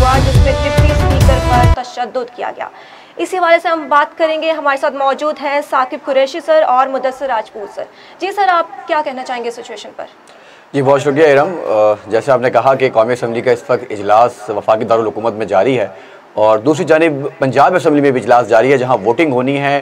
हुआ जिसमें deputy speaker पर तशद्दुद किया गया। इसी हवाले से हम बात करेंगे। हमारे साथ मौजूद हैं साकिब कुरैशी सर और मुदस्सिर राजपूत सर। जी सर, आप क्या कहना चाहेंगे सिचुएशन पर? जी बहुत शुक्रिया इरम। जैसे आपने कहा कि कौमी असम्बली का इस वक्त इजलास वफाकी दारुल हुकूमत में जारी है और दूसरी जानिब पंजाब असम्बली में भी इजलास जारी है जहां वोटिंग होनी है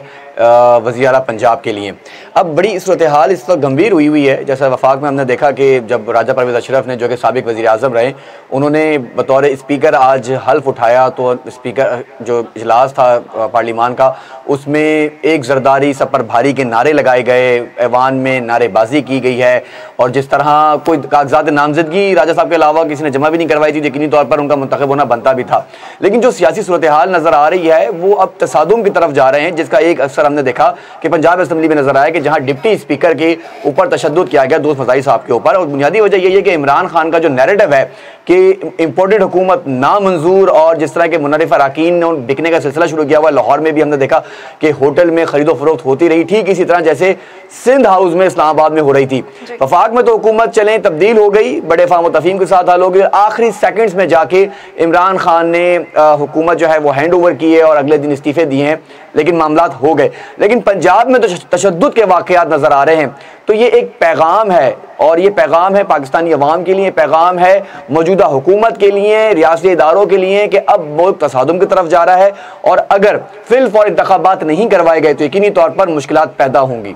वज़ीर आला पंजाब के लिए। अब बड़ी सूरत हाल इस वक्त गंभीर हुई है। जैसा वफाक में हमने देखा कि जब राजा परवेज़ अशरफ ने, जो कि साबिक वज़ीर आज़म रहे, उन्होंने बतौर स्पीकर आज हल्फ उठाया तो स्पीकर जो इजलास था पार्लिमान का, उसमें एक जरदारी सब पर भारी के नारे लगाए गए, ऐवान में नारेबाजी की गई है और जिस तरह कोई कागजात नामजदगी राजा साहब के अलावा किसी ने जमा भी नहीं करवाई थी, यकीनी तौर पर उनका मुंतखब होना बनता भी था। लेकिन जो सियासी सूरत हाल नज़र आ रही है वो अब तसादुम की तरफ जा रहे हैं, जिसका एक अक्सर हमने देखा कि पंजाब असम्बली में नजर आया कि जहां डिप्टी स्पीकर के ऊपर तशद्दुद किया गया दोस्त मज़ाही साहब के ऊपर। और बुनियादी वजह यही है कि इमरान खान का जो नैरेटिव है कि इंपोर्टेड हुकूमत नामंजूर और जिस तरह के मुनरिफ अराकीन ने बिकने का सिलसिला शुरू किया हुआ। लाहौर में भी हमने देखा कि होटल में खरीदो फरोख्त होती रही, ठीक इसी तरह जैसे सिंध हाउस में इस्लामाबाद में हो रही थी। वफाक में तो हुकूमत चले तब्दील हो गई, बड़े फाम और तफहीम के साथ हल हो गई। आखिरी सेकंड्स में जाके इमरान खान ने हुकूमत जो है वो हैंड ओवर की है और अगले दिन इस्तीफे दिए हैं, लेकिन मामलात हो गए। लेकिन पंजाब में तो तशद्दुद के वाक़यात नज़र आ रहे हैं। तो ये एक पैगाम है और ये पैगाम है पाकिस्तानी अवाम के लिए, पैगाम है मौजूदा हुकूमत के लिए, रियासती इदारों के लिए कि अब मुल्क तसादुम की तरफ जा रहा है और अगर फिल फौर इंतखाबात नहीं करवाए गए तो यकीनी तौर पर मुश्किलात पैदा होंगी।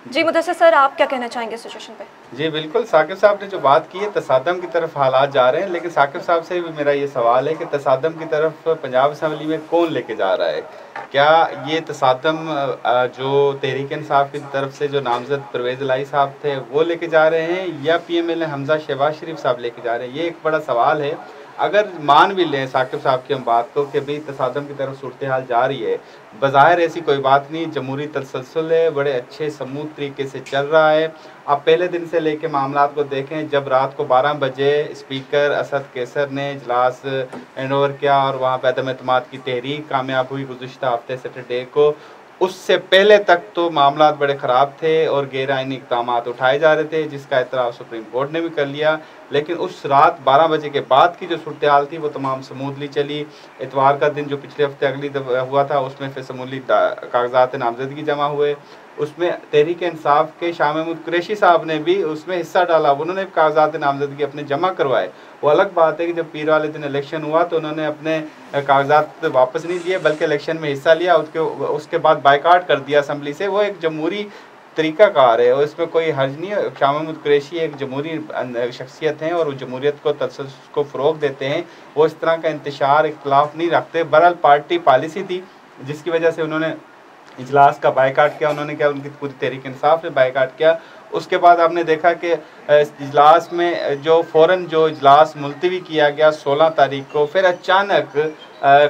जी मुदस्सिर सर, आप क्या कहना चाहेंगे सिचुएशन पे? जी बिल्कुल, साकिब साहब ने जो बात की है, तसादम की तरफ हालात जा रहे हैं। लेकिन साकिब साहब से भी मेरा ये सवाल है कि तसादम की तरफ पंजाब असम्बली में कौन लेके जा रहा है? क्या ये तसादम जो तहरीक इंसाफ की तरफ से जो नामजद परवेज़ इलाही साहब थे वो लेके जा रहे हैं या PML हमजा शहबाज शरीफ साहब लेके जा रहे हैं? ये एक बड़ा सवाल है। अगर मान भी लें साकिब साहब की हम बात को कि भाई तसादम की तरफ सूरत हाल जा रही है, बज़ाहिर ऐसी कोई बात नहीं, जमहूरी तसलसल है, बड़े अच्छे समूथ तरीके से चल रहा है। आप पहले दिन से लेके मामलात को देखें, जब रात को 12 बजे स्पीकर असद कैसर ने इजलास हैंड ओवर किया और वहाँ पर अदम एतमाद की तहरीक कामयाब हुई गुज़िश्ता हफ्ते सैटरडे को, उससे पहले तक तो मामलात बड़े ख़राब थे और गैर आइनी इक़दाम उठाए जा रहे थे, जिसका एतराफ़ सुप्रीम कोर्ट ने भी कर लिया। लेकिन उस रात 12 बजे के बाद की जो सूरत हाल थी वो तमाम स्मूथली चली। इतवार का दिन जो पिछले हफ्ते अगली हुआ था उसमें फिर समूली कागजात नामजदगी जमा हुए, उसमें तहरीक इंसाफ के शाह महमूद कुरैशी साहब ने भी उसमें हिस्सा डाला, उन्होंने कागजात नामजदगी अपने जमा करवाए। वो अलग बात है कि जब पीर वाले दिन इलेक्शन हुआ तो उन्होंने अपने कागजात वापस नहीं दिए बल्कि इलेक्शन में हिस्सा लिया, उसके बाद बाइकाट कर दिया असम्बली से। वो एक जमहूरी तरीक़ाकार है और इसमें कोई हर्ज नहीं है। शाह महमूद कुरैशी एक जमहूरी शख्सियत हैं और वो जमहूरियत को तसल्सल को फ़रोग़ देते हैं, वो इस तरह का इंतशार इख्तलाफ नहीं रखते। बहरहाल पार्टी पॉलिसी थी जिसकी वजह से उन्होंने इजलास का बायकाट किया, उन्होंने क्या उनकी पूरी तहरीक इंसाफ ने बायकाट किया। उसके बाद आपने देखा कि इजलास में जो फ़ौरन जो इजलास मुलतवी किया गया 16 तारीख को, फिर अचानक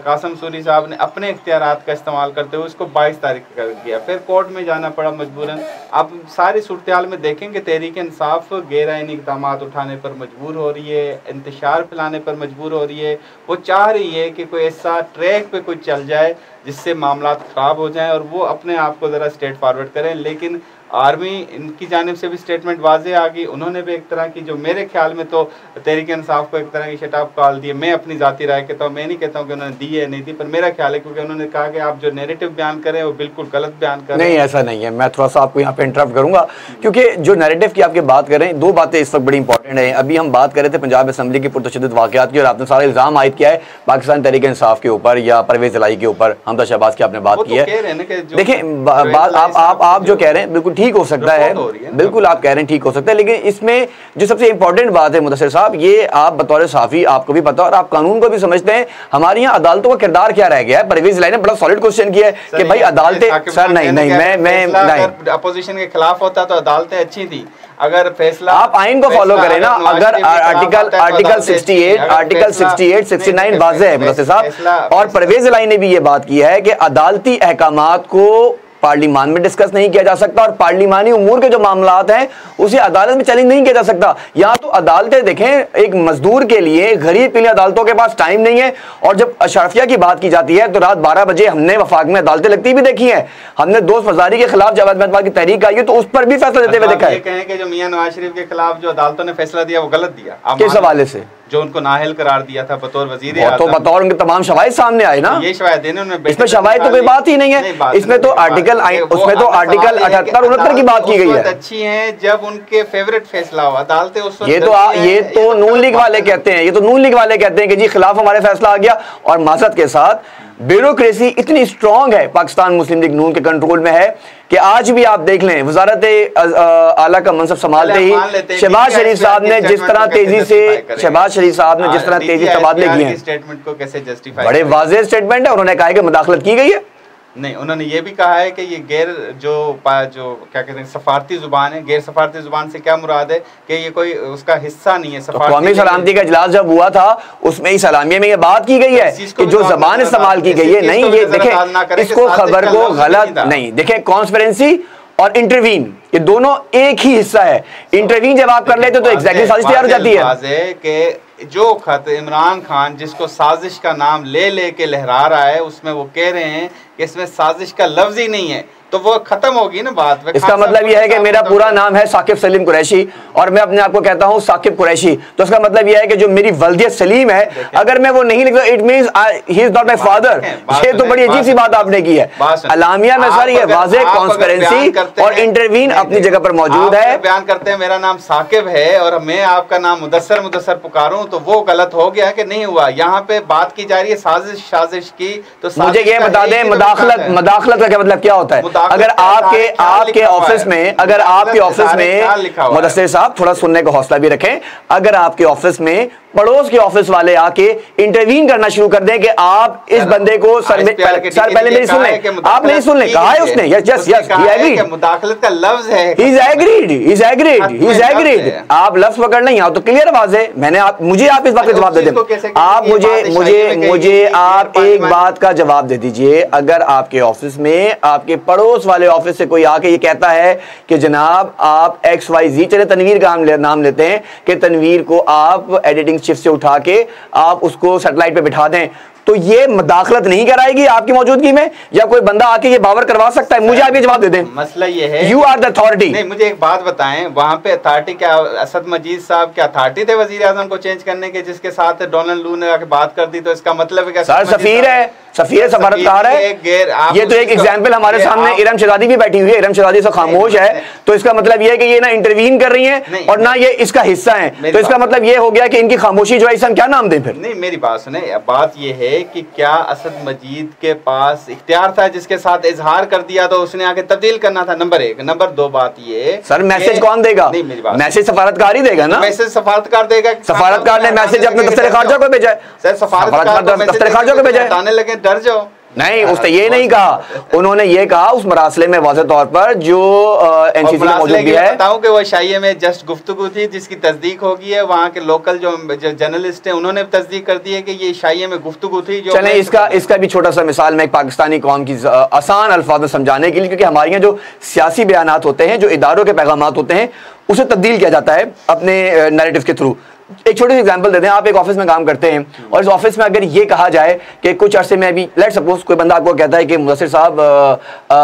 कासम सूरी साहब ने अपने इख्तियारात का इस्तेमाल करते हुए उसको 22 तारीख कर दिया, फिर कोर्ट में जाना पड़ा मजबूरन। आप सारी सूरत हाल में देखेंगे तहरीक इंसाफ गैर आइनी इक़दाम उठाने पर मजबूर हो रही है, इंतशार फैलाने पर मजबूर हो रही है। वो चाह रही है कि कोई ऐसा ट्रैक पे कोई चल जाए जिससे मामलात ख़राब हो जाएं और वो अपने आप को ज़रा स्ट्रेट फॉरवर्ड करें। लेकिन आर्मी इनकी जानिब से भी स्टेटमेंट वाजे आ गई, उन्होंने भी एक तरह की जो मेरे ख्याल में तो तहरीक इंसाफ को एक तरह की शट अप कॉल दी है। मैं अपनी ज़ाती राय कहता हूँ, मैं नहीं कहता हूँ कि उन्होंने दी है नहीं दी, पर मेरा ख्याल है क्योंकि उन्होंने कहा कि आप जो नैरेटिव बयान करें वो बिल्कुल गलत बयान करें। नहीं, ऐसा नहीं है। मैं थोड़ा सा आपको यहाँ पे इंटरप्ट करूँगा क्योंकि जो नैरेटिव की आपकी बात कर रहे हैं, दो बातें इस वक्त बड़ी इंपॉर्टेंट हैं। अभी हम बात कर रहे थे पंजाब असम्बली के पुरतशद्दुद वाक़यात की और आपने सारा इल्ज़ाम आयद किया है पाकिस्तान तहरीक इंसाफ के ऊपर या परवेज़ इलाही के ऊपर, हमजा शहबाज की आपने बात की है। देखें बात आप जो कह रहे हैं बिल्कुल ठीक हो सकता है, बिल्कुल आप कह रहे हैं ठीक हो सकता है, लेकिन इसमें जो सबसे इंपॉर्टेंट बात है मुदस्सिर साहब, ये आप बतौर सहाफ़ी आपको भी पता और आप कानून को भी समझते हैं, हमारी यहाँ अदालतों का किरदार क्या रह गया है। परवेज़ इलाही ने बड़ा सॉलिड क्वेश्चन किया है कि भाई अदालतें सर मैं अपोजिशन के खिलाफ होता तो अदालतें अच्छी थी। अगर फैसला आप आइन को फॉलो करें ना, अगर आर्टिकल 68 69 वाज़ेह है मुदस्सिर साहब, और परवेज़ इलाही ने भी ये बात की है कि अदालती अहकामात को पार्लिमान में डिस्कस नहीं किया जा सकता और पार्लिमानी उमूर के जो मामलात हैं उसे अदालत में चैलेंज नहीं किया जा सकता। यहाँ तो अदालतें देखें, एक मजदूर के लिए, गरीब के लिए अदालतों के पास टाइम नहीं है। और जब अशराफिया की बात की जाती है तो रात 12 बजे हमने वफाक में अदालतें लगती भी देखी हैं। हमने दोस्त फजारी के खिलाफ जब अहमद की तहरीक आई है तो उस पर भी फैसला देते हुए देखा है। कहें कि जो मियां नवाज शरीफ के खिलाफ जो अदालतों ने फैसला दिया वो गलत दिया, किस हवाले से? जो उनको नाअहल करार दिया था बतौर वजीर आज़म। तो बतौर उनके तमाम शवाहिद सामने आए ना, ये शवाहिद देने उन्होंने, इसमें शवाहिद तो कोई बात ही नहीं है, इसमें तो आर्टिकल 78 69 की बात की गई है। अच्छी हैं जब उनके फेवरेट फैसला हो, अदालतें उस वक्त ये तो नून लीग वाले कहते हैं, ये तो नून लीग वाले कहते हैं कि जी खिलाफ हमारे फैसला आ गया। और माजरत के साथ ब्यूरोक्रेसी इतनी स्ट्रांग है, पाकिस्तान मुस्लिम लीग नून के कंट्रोल में है कि आज भी आप देख लें वजारत आला का मनसब संभालते ही शहबाज शरीफ साहब ने जिस तरह तेजी से तबादले किए हैं, स्टेटमेंट को कैसे जस्टिफाई, बड़े वाज़ेह स्टेटमेंट है। उन्होंने कहा है कि मुदाखलत की गई है। नहीं, उन्होंने ये भी कहा है कि ये गैर जो क्या कहते हैं सफारती जुबान है, गैर सफारती जुबान से क्या मुराद है कि ये कोई उसका हिस्सा नहीं है। तो कौमी सलामती का इजलास जब हुआ था उसमें ही सलामिया में ये बात की गई है कि जो जबान इस्तेमाल की गई है, नहीं ये देखें इसको खबर को गलत नहीं देखें, कॉन्स्पिरेंसी और इंटरवीन ये दोनों एक ही हिस्सा है। इंटरवीन जब आप कर लेते तो एग्जैक्टली साजिश तैयार हो जाती है कि जो खत इमरान खान जिसको साजिश का नाम ले लेके लहरा रहा है उसमें वो कह रहे हैं कि इसमें साजिश का लफ्ज ही नहीं है, तो वो खत्म होगी ना बात। इसका मतलब यह है कि मेरा पूरा नाम है साकिब सलीम कुरैशी और मैं अपने आप को कहता हूं साकिब कुरैशी, तो इसका मतलब यह है कि जो मेरी वल्दियत सलीम है अगर मैं वो नहीं लिखता it means he is not my father. ये तो बड़ी अजीब सी बात आपने की है। अलामिया में सर ये वाज़ेह कॉन्स्पिरेंसी और इंटरवीन अपनी जगह पर मौजूद है। बयान करते हैं मेरा नाम साकिब है और मैं आपका नाम मुदस्सर पुकारूं तो वो गलत हो गया कि नहीं हुआ। यहाँ पे बात की जा रही है साजिश की, तो मुझे ये बता दें मदाखलत का क्या मतलब क्या होता है? अगर आपके ऑफिस में मुदस्सिर साहब थोड़ा सुनने का हौसला भी रखें, अगर आपके ऑफिस में पड़ोस के ऑफिस वाले आके इंटरवीन करना शुरू कर दें कि आप इस बंदे को सर पहले मेरी सुन लें, आप नहीं सुन लें, कहा है उसने यस मुदाखलत का लफ्ज है, he's agreed। आप लफ्ज पकड़ नहीं आओ तो क्लियर आवाज है। मुझे आप इस बात का जवाब दे दें, आप मुझे आप एक बात का जवाब दे दीजिए। अगर आपके ऑफिस में आपके पड़ोस वाले ऑफिस से कोई आके ये कहता है कि जनाब आप XYZ, चले तनवीर का नाम लेते हैं, कि तनवीर को आप एडिटिंग शिफ्ट से उठा के आप उसको सैटेलाइट पे बिठा दें, तो ये मुदाखलत नहीं कराएगी आपकी मौजूदगी में, या कोई बंदा आके ये बावर करवा सकता है? मुझे आप ये जवाब दे दें। मसला ये है यू आर द अथॉरिटी। नहीं, मुझे एक बात बताएं, वहां पे अथॉरिटी क्या, असद मजीद साहब क्या अथॉरिटी थे वजीर आजम को चेंज करने के, जिसके साथ डोनाल्ड लू ने आके बात कर दी? तो इसका मतलब है सर सफीर है, सफारतकार है। ये तो एक एग्जाम्पल हमारे सामने इरम शहजादी भी बैठी हुई है, इरम शहजादी से खामोश है, तो इसका मतलब ये है कि ये ना इंटरवीन कर रही है और ना ये इसका हिस्सा है, तो इसका मतलब ये हो गया कि इनकी खामोशी जो है इसे हम क्या नाम दें फिर? नहीं, मेरी बात सुने, बात ये है कि क्या असद मजीद के पास इख्तियार था जिसके साथ इजहार कर दिया तो उसने आगे तब्दील करना था? नंबर एक। नंबर दो बात ये, सर मैसेज कौन देगा? नहीं, मेरी बात, मैसेज सफारतकार ही देगा ना। मैसेज सफारतकार देगा, सफारतकार ने मैसेज अपने दफ्तर खारजा को भेजा है। सर सफारतकार दफ्तर खारजा को भेजा है, बताने लगे डर जाओ। नहीं, उसने ये नहीं कहा, उन्होंने ये कहा उस मरासले में वाज़ेह तौर पर जो एनसीसी में मौजूद भी है, बताऊं कि वो शाइये में जस्ट गुफ्तगू थी जिसकी तस्दीक हो गई है। वहाँ के लोकल जो जर्नलिस्ट हैं उन्होंने तस्दीक कर दी है कि ये शाइये में गुफ्तगू थी। जो चलें इसका भी छोटा सा मिसाल मैं एक पाकिस्तानी कौम की आसान अल्फाज में समझाने के लिए, क्योंकि हमारे यहाँ जो सियासी बयानात होते हैं, जो इदारों के पैगामात होते हैं, उसे तब्दील किया जाता है अपने नैरेटिव के थ्रू। एक छोटी सी एग्जांपल देते हैं, आप एक ऑफिस में काम करते हैं और इस ऑफिस में अगर ये कहा जाए कि कुछ अरसे में अभी लेट सपोज कोई बंदा आपको कहता है कि मुदस्सिर साहब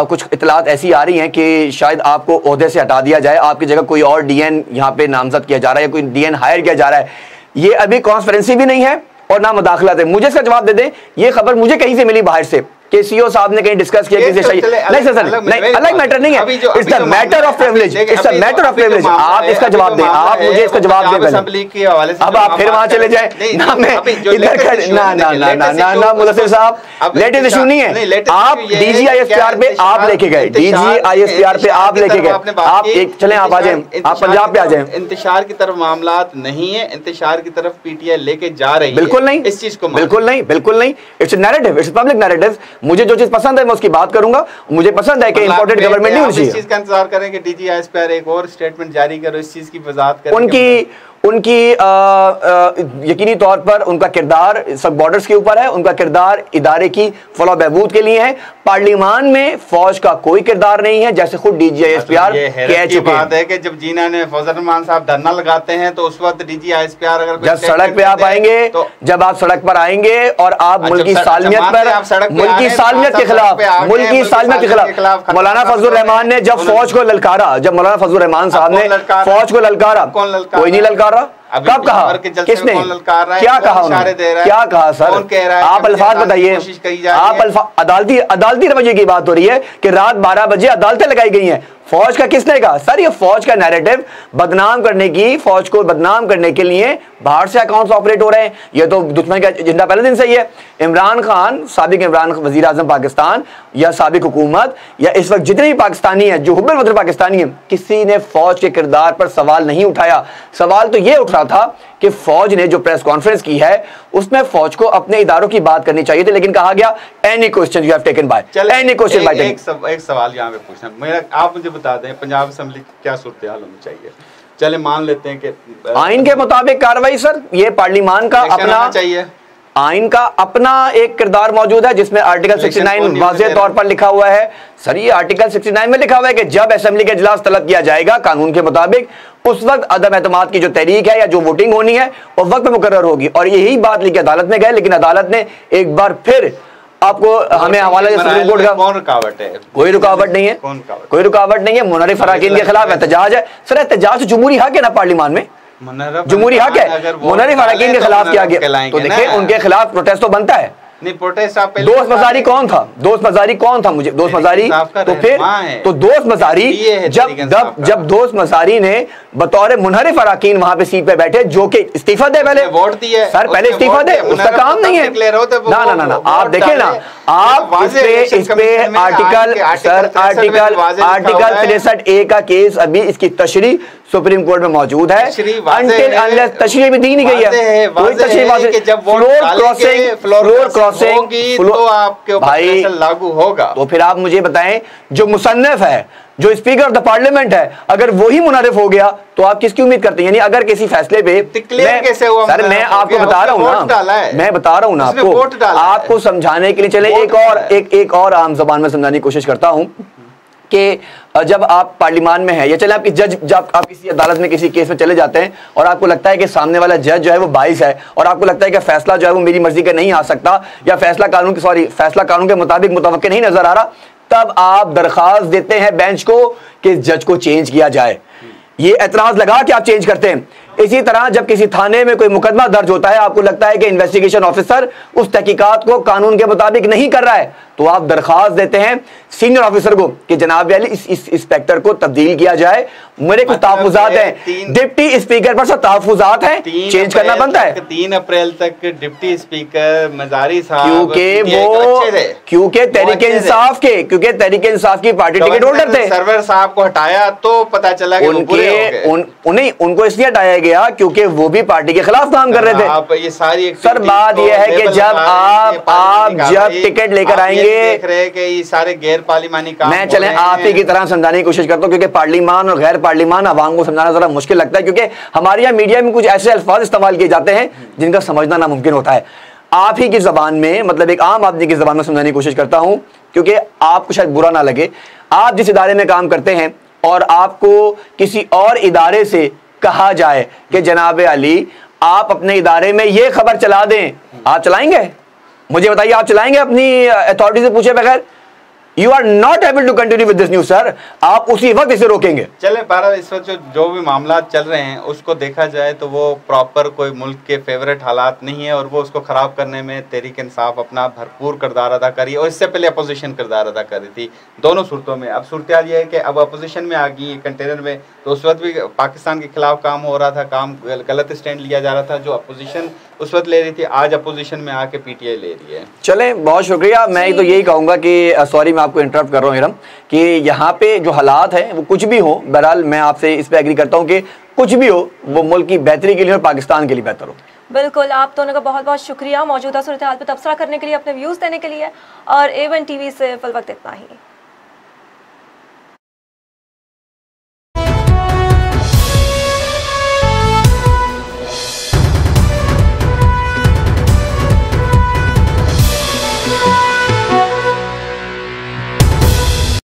कुछ इतलात ऐसी आ रही हैं कि शायद आपको ओहदे से हटा दिया जाए, आपकी जगह कोई और डीएन यहाँ पे नामजद किया जा रहा है या कोई डीएन हायर किया जा रहा है, ये अभी कॉन्फ्रेंसी भी नहीं है और ना मुदाखलत है। मुझे इसका जवाब दे दें, ये खबर मुझे कहीं से मिली बाहर से कि सीईओ साहब ने कहीं डिस्कस किया किसी नहीं सर नहीं, अलग मैटर नहीं है, it's the matter of privilege, it's the matter of privilege. आप इसका जवाब दें, आप मुझे इसका जवाब दें असेंबली के हवाले से। अब आप फिर वहां चले जाए ना, मैं इधर ना मुदस्सिर साहब, लेटेस्ट इशू नहीं है, आप DGISPR पे आप लेके गए, DGISPR पे आप लेके गए, आप एक चलें, आप आ जाए, आप पंजाब पे आ जाए। इंतशार की तरफ मामलात नहीं है, इंतशार की तरफ PTI लेके जा रही है, बिल्कुल नहीं, इस चीज को बिल्कुल नहीं, it's narrative, it's public narrative. मुझे जो चीज पसंद है मैं उसकी बात करूंगा, मुझे पसंद है कि इंपोर्टेड गवर्नमेंट नहीं होनी चाहिए। इस चीज का इंतजार करें कि DGISPR एक और स्टेटमेंट जारी करो, इस चीज की वजाहत करें। उनकी यकीनी तौर पर उनका किरदार सब बॉर्डर्स के ऊपर है, उनका किरदार इदारे की फलाह बहबूद के लिए है। पार्लियामान में फौज का कोई किरदार नहीं है, जैसे खुद DGISPR कह चुके हैं। है कि जब जीना ने फौजर रहमान साहब धरना लगाते हैं तो उस वक्त DGISPR अगर जब सड़क पे आप आएंगे, जब आप सड़क पर आएंगे और आप मुल्की सालमियत पर, मुल्की सालमियत के खिलाफ मौलाना फजलुर रहमान ने जब फौज को ललकारा, जब मौलाना फजलुर रहमान साहब ने फौज को ललकारा, कोई नहीं ललकारा, ललकार रहा? कब कहा? किसने? क्या कहा उन्होंने? क्या कहा सर? आप अल्फाज बताइए। आप अदालती अदालती रवैये की बात हो रही है कि रात 12 बजे अदालतें लगाई गई हैं। फौज का किसने कहा? सर ये फौज का नैरेटिव बदनाम करने की, फौज को बदनाम करने के लिए बाहर से अकाउंट्स ऑपरेट हो रहे हैं। ये तो दुश्मन का एजेंडा पहले दिन से ही है। इमरान खान, साबिक इमरान वजीर आजम पाकिस्तान या साबिक हुकूमत या इस वक्त जितने भी पाकिस्तानी हैं जो हुब्बुल वतन पाकिस्तानी हैं, किसी ने फौज के किरदार पर सवाल नहीं उठाया। सवाल तो ये उठ रहा था कि फौज ने जो प्रेस कॉन्फ्रेंस की है उसमें फौज को अपने इदारों की बात करनी चाहिए थी, लेकिन कहा गया any question you have taken by, any question by. एक सवाल यहाँ पे पूछना मेरा, आप मुझे बता दें पंजाब असेंबली की क्या सूरत हाल होनी चाहिए? चले मान लेते हैं कि आइन के मुताबिक कार्रवाई सर, ये पार्लिमान का अपना चाहिए, आइन का अपना एक किरदार मौजूद है जिसमें आर्टिकल 69 वाज़ेह तौर पर लिखा हुआ है। सर ये आर्टिकल 69 में लिखा हुआ है कि जब असेंबली का इजलास तलब किया जाएगा कानून के मुताबिक, उस वक्त अदम एतमाद की जो तहरीक है या जो वोटिंग होनी है वो वक्त पे मुकर्रर होगी। और यही बात लेकर अदालत में गए, लेकिन अदालत ने एक बार फिर आपको हमें हवाला सुप्रीम कोर्ट का, कौन रुकावट है? कोई रुकावट नहीं है, कोई रुकावट नहीं है। मुनर्रिफ अराकीन के खिलाफ एहतजाज है। सर एहतजाज जमहूरी हक है ना पार्लिमान में, जमहूरी हक है। मुनर्रिफ अराकीन के खिलाफ किया गया तो देखिए उनके खिलाफ प्रोटेस्ट तो बनता है। नहीं प्रोटेस्ट आप दोस्त मजारी कौन था? दोस्त मजारी कौन था? मुझे दोस्त मजारी तो फिर तो दोस्त मजारी जब दोस्त मजारी ने बतौर मुनहरिफ अराकीन वहां पे सीट पे बैठे, जो कि इस्तीफा दे, पहले वोट दिए सर, पहले इस्तीफा दे, उसका काम नहीं है ना ना ना ना। आप देखें ना, आप इस पे आर्टिकल सर आर्टिकल 63A का केस अभी इसकी तशरीह सुप्रीम कोर्ट में मौजूद है। अनटिल अनलेस तशरीह भी दी नहीं गई है, कोई तशरीह फ्लोर क्रॉसिंग तो आपके भाई लागू होगा। तो फिर आप मुझे बताएं, जो मुसन्निफ है, जो स्पीकर ऑफ द पार्लियामेंट है, अगर वही मुनारिफ हो गया तो आप किसकी उम्मीद करते हैं? यानी अगर किसी फैसले पे कैसे हुआ? सर मैं आपको बता रहा हूँ ना, मैं बता रहा हूँ ना आपको समझाने के लिए। चले एक और आम जबान में समझाने की कोशिश करता हूँ कि जब आप पार्लियामान में हैं या चले आप जज, जब आप किसी अदालत में किसी केस में चले जाते हैं और आपको लगता है कि सामने वाला जज जो है वो बाइस है और आपको लगता है कि फैसला जो है वो मेरी मर्जी का नहीं आ सकता या फैसला कानून के मुताबिक मुतवक्किल नहीं नजर आ रहा, तब आप दरख्वास्त देते हैं बेंच को कि जज को चेंज किया जाए। ये एतराज लगा कि आप चेंज करते हैं। इसी तरह जब किसी थाने में कोई मुकदमा दर्ज होता है, आपको लगता है कि इन्वेस्टिगेशन ऑफिसर उस तहकीकात को कानून के मुताबिक नहीं कर रहा है, तो आप दरख्वास्त देते हैं सीनियर ऑफिसर को कि जनाब अली इस इंस्पेक्टर को तब्दील किया जाए, मेरे कुछ तहफ़्फ़ुज़ात हैं, डिप्टी स्पीकर पर सब तहफ़्फ़ुज़ात हैं, चेंज करना बनता है। 3 अप्रैल तक डिप्टी स्पीकर मजारी साहब क्योंकि तहरीक इंसाफ की पार्टी टिकट होल्डर थे। सरवर साहब को हटाया तो पता चला कि उनको इसलिए हटाया गया क्योंकि वो भी पार्टी के खिलाफ काम कर रहे थे। आप ये सारी सर बात यह है कि जब आप जब टिकट लेकर आएंगे, देख रहे कि ये सारे गैर पार्लिमानी काम, मैं चले आप ही की तरह समझाने की कोशिश करता हूँ, क्योंकि पार्लिमान और गैर पार्लिमान अवाम को समझाना जरा मुश्किल लगता है, क्योंकि हमारे यहाँ मीडिया में कुछ ऐसे अल्फाज इस्तेमाल किए जाते हैं जिनका समझना नामुमकिन होता है। आप ही की जबान में, मतलब एक आम आदमी की जबान में समझाने की कोशिश करता हूँ, क्योंकि आपको शायद बुरा ना लगे। आप जिस इदारे में काम करते हैं और आपको किसी और इदारे से कहा जाए कि जनाब अली आप अपने इदारे में ये खबर चला दें, आप चलाएंगे? मुझे बताइए, आप चलाएंगे अपनी अथॉरिटी से पूछे बगैर? You are not able to continue with this news sir. आप उसी वक्त इसे रोकेंगे। चले बारह इस वक्त जो भी मामला चल रहे हैं उसको देखा जाए तो वो प्रॉपर कोई मुल्क के फेवरेट हालात नहीं है और वो उसको ख़राब करने में तहरीक इंसाफ अपना भरपूर किरदार अदा करी और इससे पहले अपोजिशन किरदार अदा करी थी दोनों सूरतों में। अब सूरत हाल ये है कि अब अपोजिशन में आ गई कंटेनर में, तो उस वक्त भी पाकिस्तान के खिलाफ काम हो रहा था, काम गलत स्टैंड लिया जा रहा था जो अपोजिशन उस वक्त ले रही थी, आज अपोजिशन में आके पीटीआई ले रही है। चले बहुत शुक्रिया। मैं तो यही कहूँगा कि सॉरी मैं आपको इंटरप्ट कर रहा हूँ हिरम, कि यहाँ पे जो हालात हैं वो कुछ भी हो, बहरहाल मैं आपसे इस पे एग्री करता हूँ कि कुछ भी हो वो मुल्क की बेहतरी के लिए और पाकिस्तान के लिए बेहतर हो। बिल्कुल, आप दोनों का बहुत बहुत शुक्रिया मौजूदा सूरत हाल पर तबसरा करने के लिए, अपने व्यूज़ देने के लिए। और A1 TV से फिल वक्त इतना ही।